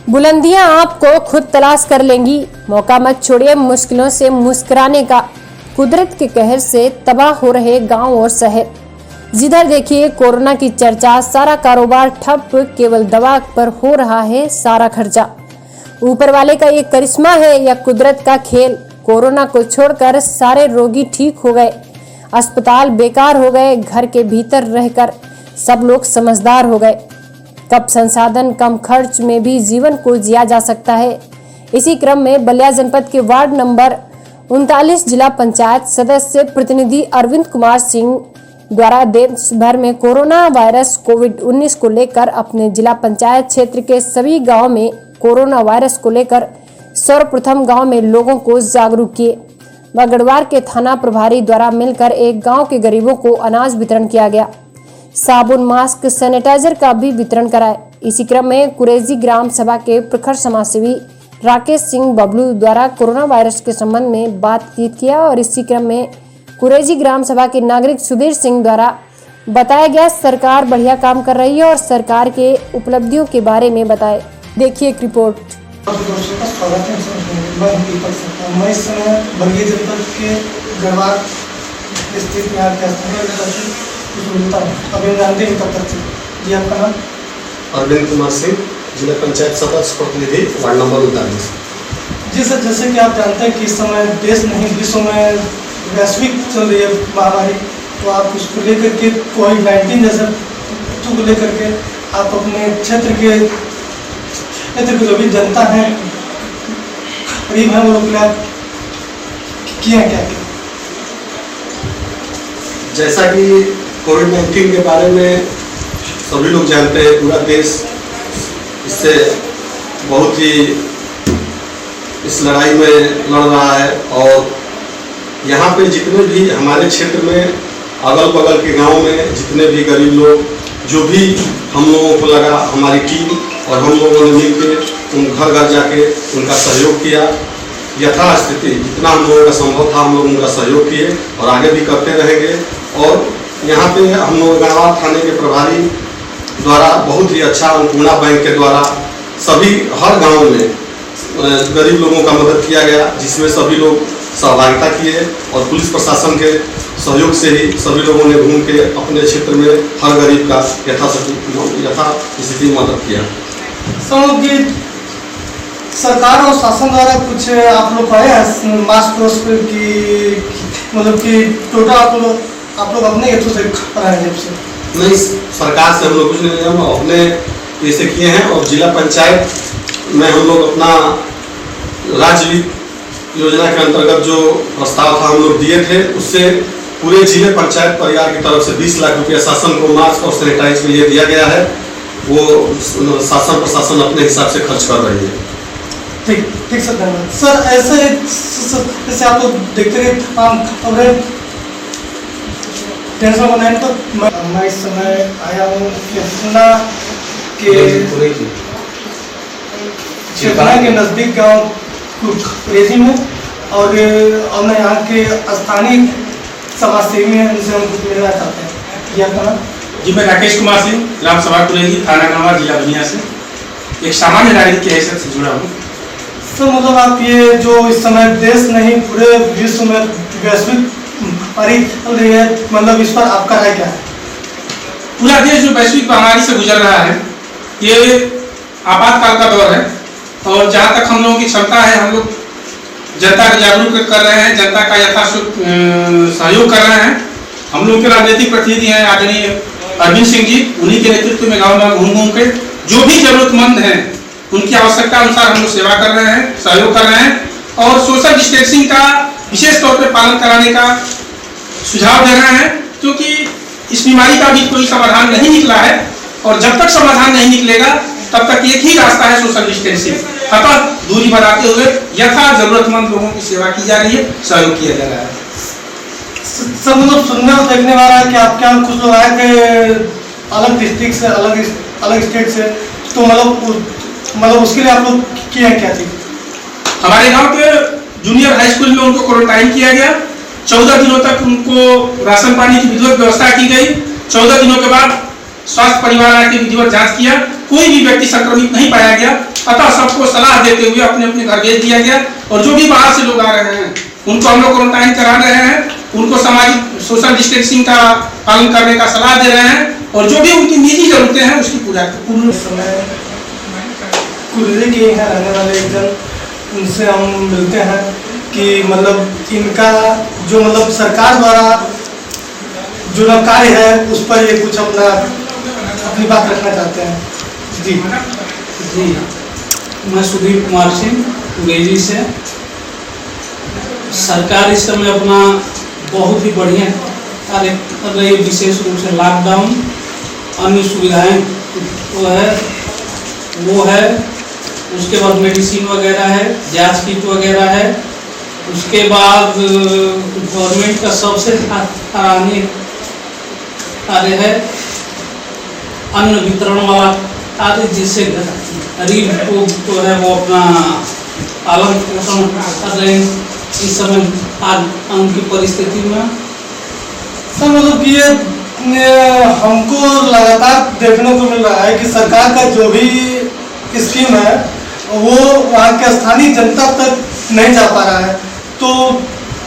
बुलंदियां आपको खुद तलाश कर लेंगी। मौका मत छोड़िए मुश्किलों से मुस्कुराने का। कुदरत के कहर से तबाह हो रहे गांव और शहर। जिधर देखिए कोरोना की चर्चा, सारा कारोबार ठप, केवल दवा पर हो रहा है सारा खर्चा। ऊपर वाले का ये करिश्मा है या कुदरत का खेल? कोरोना को छोड़कर सारे रोगी ठीक हो गए, अस्पताल बेकार हो गए, घर के भीतर रहकर सब लोग समझदार हो गए। कब संसाधन कम खर्च में भी जीवन को जिया जा सकता है। इसी क्रम में बलिया जनपद के वार्ड नंबर 39 जिला पंचायत सदस्य प्रतिनिधि अरविंद कुमार सिंह द्वारा देश भर में कोरोना वायरस कोविड-19 को लेकर अपने जिला पंचायत क्षेत्र के सभी गांव में कोरोना वायरस को लेकर सर्वप्रथम गांव में लोगों को जागरूक किए। गढ़वार के थाना प्रभारी द्वारा मिलकर एक गांव के गरीबों को अनाज वितरण किया गया। साबुन, मास्क, सैनिटाइजर का भी वितरण कराए। इसी क्रम में कुरेजी ग्राम सभा के प्रखर समाजसेवी राकेश सिंह बबलू द्वारा कोरोना वायरस के संबंध में बातचीत किया और इसी क्रम में कुरेजी ग्राम सभा के नागरिक सुधीर सिंह द्वारा बताया गया सरकार बढ़िया काम कर रही है और सरकार के उपलब्धियों के बारे में बताए। देखिए एक रिपोर्ट। मैं इस समय बलिया जनपद के गढ़वार स्थित जी आपका नाम? अरविंद कुमार सिंह, जिला पंचायत सदस्य प्रतिनिधि वार्ड नंबर 39। जी सर, जैसे कि आप जानते हैं कि इस समय देश नहीं विश्व में वैश्विक चल रही है महामारी, तो आप उसको लेकर के कोविड-19 जैसे को लेकर के आप अपने क्षेत्र के जो भी जनता है, गरीब है, वो लोग किया क्या? जैसा कि कोविड-19 के बारे में सभी लोग जानते हैं, पूरा देश इससे बहुत ही इस लड़ाई में लड़ रहा है और यहाँ पे जितने भी हमारे क्षेत्र में अगल बगल के गांव में जितने भी गरीब लोग, जो भी हम लोगों को लगा, हमारी टीम और हम लोगों ने मिलकर उन घर घर जाके उनका सहयोग किया। यथास्थिति जितना हम लोगों का संभव था हम लोग उनका सहयोग किए और आगे भी करते रहेंगे। और यहाँ पे हम लोग गढ़वार थाने के प्रभारी द्वारा बहुत ही अच्छा अन्नपूर्णा बैंक के द्वारा सभी हर गांव में गरीब लोगों का मदद किया गया, जिसमें सभी लोग सहभागिता किए और पुलिस प्रशासन के सहयोग से ही सभी लोगों ने घूम के अपने क्षेत्र में हर गरीब का यथास्थिति मदद किया। कि सरकार और शासन द्वारा कुछ आप लोग आए हैं मास्क की, मतलब कि टोटल आप लोग अपने हेतु से कराएंगे? नहीं, सरकार से हम लोग कुछ नहीं, हम अपने ऐसे किए हैं। और जिला पंचायत में हम लोग अपना राज्य वित्त योजना के अंतर्गत जो प्रस्ताव था हम लोग दिए थे, उससे पूरे जिले पंचायत परिवार की तरफ से 20 लाख रुपया शासन को मास्क और सैनिटाइज के लिए दिया गया है। वो शासन प्रशासन अपने हिसाब से खर्च कर रही है। ठीक सर, धन्यवाद सर। ऐसे आप लोग देखते रहे खबरें तो मैं इस समय आया हूँ के नज़दीक गांव कुरेजी में और मैं यहाँ के स्थानीय समाजसेवी हैं, उनसे हम कुछ मिलना चाहते हैं। जी आपका नाम? जी मैं राकेश कुमार सिंह, ग्राम सभा कुरेजी, थाना गढ़वार, जिला बलिया से एक सामान्य नागरिक की हैसियत से जुड़ा हूँ। सर मतलब आप ये जो इस समय देश नहीं पूरे विश्व में वैश्विक महामारी चल रही है, मतलब इस पर आपका राय क्या है? पूरा देश जो वैश्विक महामारी से गुजर रहा है, ये आपातकाल का दौर है और जहाँ तक हम लोगों की क्षमता है हम लोग जनता को जागरूक कर रहे हैं, जनता का सहयोग कर रहे हैं। हम लोग के राजनीतिक प्रतिनिधि हैं आदरणीय अरविंद सिंह जी, उन्हीं के नेतृत्व में गाँव में घूम घूम के जो भी जरूरतमंद हैं उनकी आवश्यकता अनुसार हम लोग सेवा कर रहे हैं, सहयोग कर रहे हैं और सोशल डिस्टेंसिंग का विशेष तौर पर पालन कराने का सुझाव दे रहे हैं, क्योंकि इस बीमारी का भी कोई समाधान नहीं निकला है और जब तक समाधान नहीं निकलेगा तब तक एक ही रास्ता है, सोशल डिस्टेंसिंग। अतः दूरी बनाते हुए यथा जरूरतमंद लोगों की सेवा की जा रही है, सहयोग किया जा रहा है। सर मतलब सुनने और देखने वाला है कि आपके यहाँ कुछ लोग आए थे अलग डिस्ट्रिक्ट से, अलग स्टेट से, तो मतलब उसके लिए आप लोग किए क्या थी? हमारे गांव के जूनियर हाई स्कूल में उनको क्वारंटाइन किया गया। 14 दिनों तक उनको राशन पानी की विधिवत व्यवस्था की गई। 14 दिनों के बाद स्वास्थ्य परिवार की विधिवत जांच किया, कोई भी व्यक्ति संक्रमित नहीं पाया गया। अतः सबको सलाह देते हुए अपने अपने घर भेज दिया गया और जो भी बाहर से लोग आ रहे हैं उनको हम लोग क्वारंटाइन करा रहे हैं, उनको सामाजिक सोशल डिस्टेंसिंग का पालन करने का सलाह दे रहे हैं और जो भी उनकी निजी जरूरतें हैं उसकी पूरा पूर्ण समय कुल्ले के यहाँ रहने वाले एक जन, उनसे हम मिलते हैं कि मतलब इनका जो मतलब सरकार द्वारा जो ना कार्य है उस पर ये कुछ अपनी बात रखना चाहते हैं। जी मैं सुधीर कुमार सिंह उरेली से। सरकार इस समय अपना बहुत ही बढ़िया कार्य कर रही है, विशेष रूप से लॉकडाउन, अन्य सुविधाएं वो है, उसके बाद मेडिसिन वगैरह है, जांच किट वगैरह है, उसके बाद गवर्नमेंट का सबसे सराहनीय कार्य है अन्न वितरण वाला कार्य, जिससे गरीब को है वो अपना पालन पोषण कर रहे हैं इस समय आज की परिस्थिति में। सर मतलब कि ये हमको लगातार देखने को मिल रहा है कि सरकार का जो भी स्कीम है वो वहाँ के स्थानीय जनता तक नहीं जा पा रहा है, तो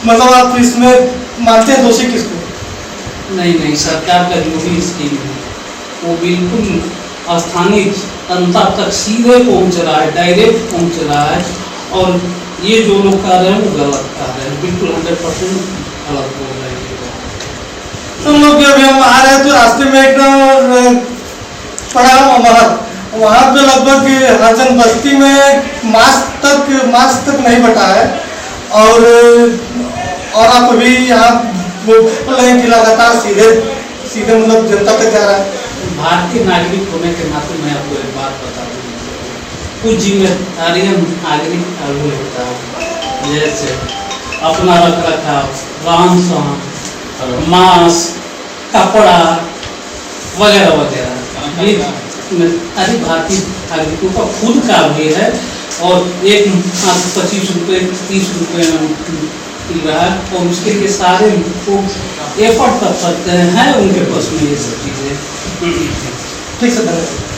मतलब आप इसमें मानते हैं दोषी किसको? नहीं, सरकार का जो भी स्कीम है वो बिल्कुल स्थानीय जनता तक सीधे पहुंच रहा है, डायरेक्ट पहुंच रहा है, और ये जो लोग कर रहे हैं वो गलत कर रहे हैं, बिल्कुल 100% गलत बोल रहे हैं। हम लोग अभी हम आ रहे हैं तो रास्ते में एकदम पड़ा अमहर, वहाँ पे लगभग हरजन बस्ती में मास्क तक नहीं बटा है, और आप अभी यहाँ बोल रहे हैं कि लगातार सीधे मतलब जनता तक जा रहा है। भारतीय नागरिक होने के नाते मैं आपको एक बात बता दूँ, कुछ जिम्मेदारियाँ नागरिक का भी होता है, जैसे अपना रख रखाव, रहन सहन, मास्क, कपड़ा वगैरह वगैरह, ये अरे भारतीय नागरिकों का खुद का भी है, और एक 25 रुपये 30 रुपये मिल रहा है, और उसके लिए सारे लोग एफर्ट कर सकते हैं उनके पास में ये सब चीज़ें। ठीक है, धन्यवाद।